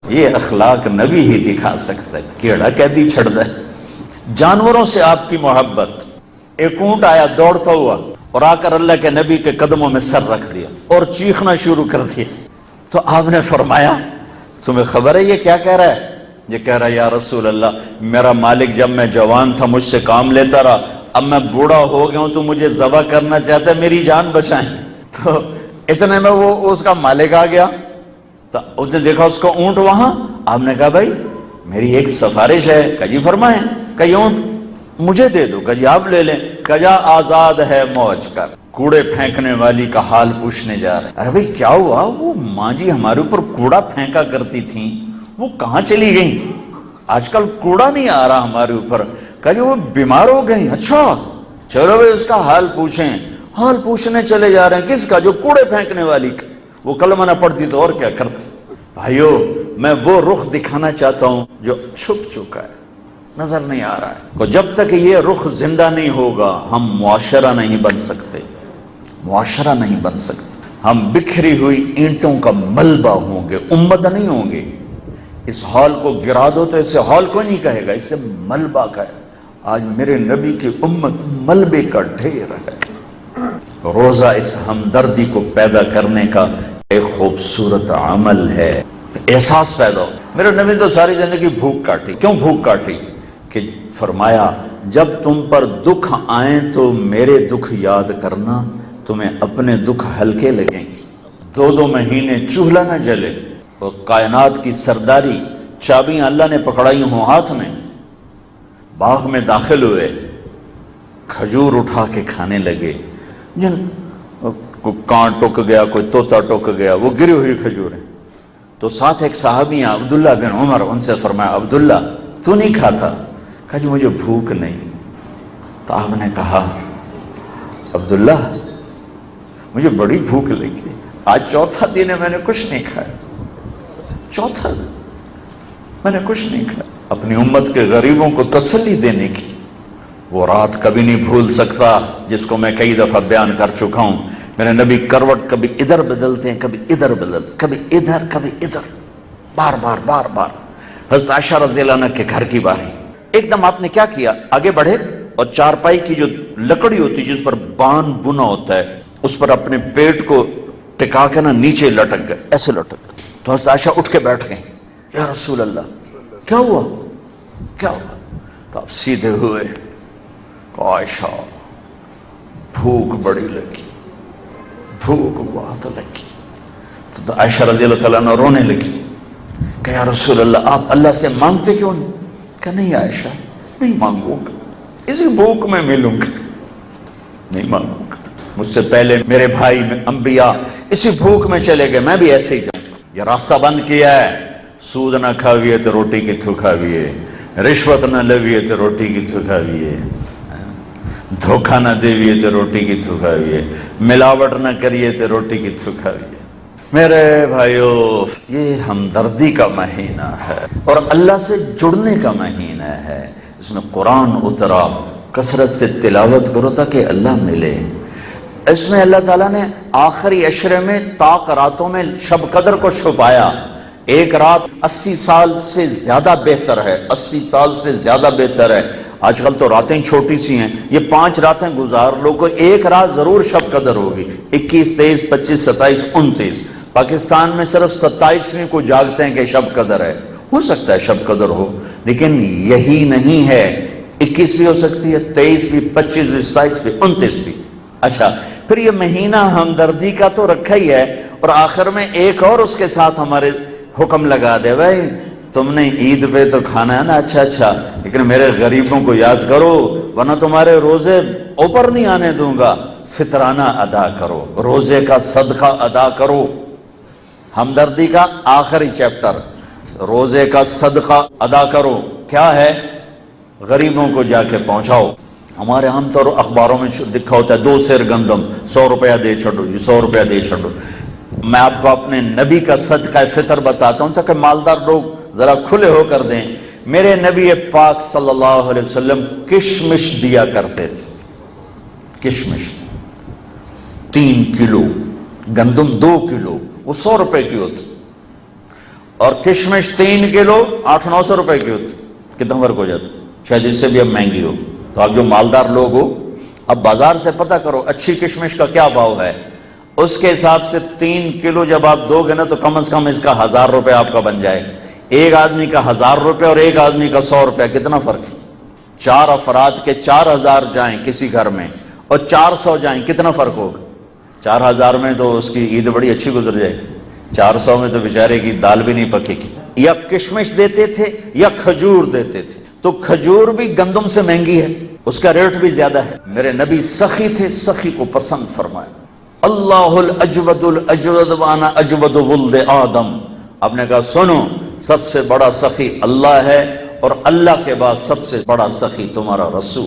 یہ اخلاق نبی ہی دکھا سکتا ہے، کیڑا قیدی چھڑ دے۔ جانوروں سے آپ کی محبت۔ ایک اونٹ آیا دوڑتا ہوا اور آ کر اللہ کے نبی کے قدموں میں سر رکھ دیا اور چیخنا شروع کر دیا، تو آپ نے فرمایا تمہیں خبر ہے یہ کیا کہہ رہا ہے؟ یہ کہہ رہا ہے یا رسول اللہ، میرا مالک جب میں جوان تھا مجھ سے کام لیتا رہا، اب میں بوڑھا ہو گیا ہوں تو مجھے ذبح کرنا چاہتا ہے، میری جان بچائیں۔ تو اتنے میں وہ اس کا مالک آ گیا، تو اس نے دیکھا اس کا اونٹ وہاں۔ آپ نے کہا بھائی میری ایک سفارش ہے۔ کہا جی فرمائیں۔ کہا یہ اونٹ مجھے دے دو۔ کہا جی آپ لے لیں۔ کہا جا آزاد ہے موج کر۔ کوڑے پھینکنے والی کا حال پوچھنے جا رہے ہیں۔ ارے بھائی کیا ہوا؟ وہ ماں جی ہمارے اوپر کوڑا پھینکا کرتی تھیں، وہ کہاں چلی گئیں؟ آج کل کوڑا نہیں آ رہا ہمارے اوپر۔ کہا جی وہ بیمار ہو گئی۔ اچھا چلو بھائی اس کا حال پوچھیں۔ حال پوچھنے چلے جا رہے ہیں۔ کس کا؟ جو کوڑے پھینکنے والی کا۔ وہ کلمہ نہ پڑتی تو اور کیا کرتی۔ بھائیو میں وہ رخ دکھانا چاہتا ہوں جو چھپ چکا ہے، نظر نہیں آ رہا ہے۔ تو جب تک یہ رخ زندہ نہیں ہوگا ہم معاشرہ نہیں بن سکتے، معاشرہ نہیں بن سکتے۔ ہم بکھری ہوئی اینٹوں کا ملبہ ہوں گے، امت نہیں ہوں گے۔ اس ہال کو گرا دو تو اسے ہال کو نہیں کہے گا، اسے ملبہ کہے۔ آج میرے نبی کی امت ملبے کا ڈھیر ہے۔ روزہ اس ہمدردی کو پیدا کرنے کا ایک خوبصورت عمل ہے، احساس پیدا ہو۔ میرے نبی تو ساری زندگی بھوک کاٹی۔ کیوں بھوک کاٹی؟ کہ فرمایا جب تم پر دکھ آئیں تو میرے دکھ یاد کرنا، تمہیں اپنے دکھ ہلکے لگیں گے۔ 2 مہینے چولہا نہ جلے اور کائنات کی سرداری، چابیاں اللہ نے پکڑائی ہوں ہاتھ میں، باغ میں داخل ہوئے، کھجور اٹھا کے کھانے لگے۔ جن کوئی کان ٹک گیا، کوئی طوطا ٹک گیا، وہ گری ہوئی کھجوریں۔ تو ساتھ ایک صحابی ہیں عبداللہ بن عمر، ان سے فرمایا عبداللہ تو نہیں کھاتا؟ کہا جی مجھے بھوک نہیں۔ تو آپ نے کہا عبداللہ مجھے بڑی بھوک لگی، آج 4تھا دن ہے میں نے کچھ نہیں کھایا، 4تھا دن میں نے کچھ نہیں کھایا۔ اپنی امت کے غریبوں کو تسلی دینے کی وہ رات کبھی نہیں بھول سکتا جس کو میں کئی دفعہ بیان کر چکا ہوں۔ میرے نبی کروٹ کبھی ادھر بدلتے ہیں، کبھی ادھر بدلتے، کبھی ادھر کبھی ادھر، بار بار بار بار۔ حضرت عائشہ رضی اللہ عنہ کے گھر کی باری، ایک دم آپ نے کیا کیا، آگے بڑھے اور چارپائی کی جو لکڑی ہوتی جس پر بان بنا ہوتا ہے اس پر اپنے پیٹ کو ٹکا کے نا نیچے لٹک گئے، ایسے لٹک گئے۔ تو حضرت عائشہ اٹھ کے بیٹھ گئے، یا رسول اللہ کیا ہوا کیا ہوا؟ تو آپ سیدھے ہوئے، عائشہ بھوک بڑی لگی، بھوک بہت لگی۔ تو عائشہ رضی اللہ تعالیٰ عنہ رونے لگی کہ یا رسول اللہ آپ اللہ سے مانگتے کیوں نہیں؟ کہ نہیں عائشہ نہیں مانگوں گا، اسی بھوک میں ملوں گا، نہیں مانگوں گا۔ مجھ سے پہلے میرے بھائی انبیاء اسی بھوک میں چلے گئے، میں بھی ایسے ہی جاؤں۔ یہ راستہ بند کیا ہے، سود نہ کھاویے تو روٹی کتھوں کھاویے، رشوت نہ لویے تو روٹی کتھوں کھاویے، دھوکہ نہ دیویے تو روٹی کتھوں کھاویے، ملاوٹ نہ کریے تو روٹی کتھوں کھاویے۔ میرے بھائیو یہ ہمدردی کا مہینہ ہے اور اللہ سے جڑنے کا مہینہ ہے۔ اس میں قرآن اترا، کثرت سے تلاوت کرو تاکہ اللہ ملے۔ اس میں اللہ تعالیٰ نے آخری عشرے میں طاق راتوں میں شب قدر کو چھپایا۔ ایک رات 80 سال سے زیادہ بہتر ہے، 80 سال سے زیادہ بہتر ہے۔ آج کل تو راتیں چھوٹی سی ہیں، یہ 5 راتیں گزار لو، کو ایک رات ضرور شب قدر ہوگی، 21، 23، 25، 27، 29۔ پاکستان میں صرف 27ویں کو جاگتے ہیں کہ شب قدر ہے، ہو سکتا ہے شب قدر ہو، لیکن یہی نہیں ہے، 21 بھی ہو سکتی ہے، 23 بھی، 25 بھی، 27 بھی، 29 بھی۔ اچھا پھر یہ مہینہ ہمدردی کا تو رکھا ہی ہے، اور آخر میں ایک اور اس کے ساتھ ہمارے حکم لگا دے، بھائی تم نے عید پہ تو کھانا ہے نا، اچھا لیکن میرے غریبوں کو یاد کرو ورنہ تمہارے روزے اوپر نہیں آنے دوں گا، فطرانہ ادا کرو، روزے کا صدقہ ادا کرو۔ ہمدردی کا آخری چیپٹر، روزے کا صدقہ ادا کرو، کیا ہے؟ غریبوں کو جا کے پہنچاؤ۔ ہمارے عام طور اخباروں میں لکھا ہوتا ہے 2 سیر گندم 100 روپیہ دے چھوڑو جی، 100 روپیہ دے چھوڑو۔ میں آپ کو اپنے نبی کا صدقہ فطر بتاتا ہوں تاکہ مالدار لوگ ذرا کھلے ہو کر دیں۔ میرے نبی پاک صلی اللہ علیہ وسلم کشمش دیا کرتے تھے، کشمش 3 کلو، گندم 2 کلو، وہ 100 روپے کی ہوتی، اور کشمش 3 کلو 800-900 روپے کی ہوتی، کتنا فرق ہو جاتا؟ شاید اس سے بھی اب مہنگی ہو. تو آپ جو مالدار لوگ ہو، اب بازار سے پتہ کرو اچھی کشمش کا کیا بھاؤ ہے، اس کے حساب سے 3 کلو جب آپ دو گے نا تو کم از کم اس کا 1000 روپے آپ کا بن جائے. ایک آدمی کا 1000 روپے اور ایک آدمی کا 100 روپے، کتنا فرق ہے؟ 4 افراد کے 4000 جائیں کسی گھر میں اور 400 جائیں، کتنا فرق ہوگا؟ 4000 میں تو اس کی عید بڑی اچھی گزر جائے گی، 400 میں تو بیچارے کی دال بھی نہیں پکے گی. یا کشمش دیتے تھے یا کھجور دیتے تھے. تو کھجور بھی گندم سے مہنگی ہے، اس کا ریٹ بھی زیادہ ہے. میرے نبی سخی تھے، سخی کو پسند فرمائے. اللہ الاجود الاجود وانا اجود ولد آدم. آپ نے کہا سنو، سب سے بڑا سخی اللہ ہے اور اللہ کے بعد سب سے بڑا سخی تمہارا رسول.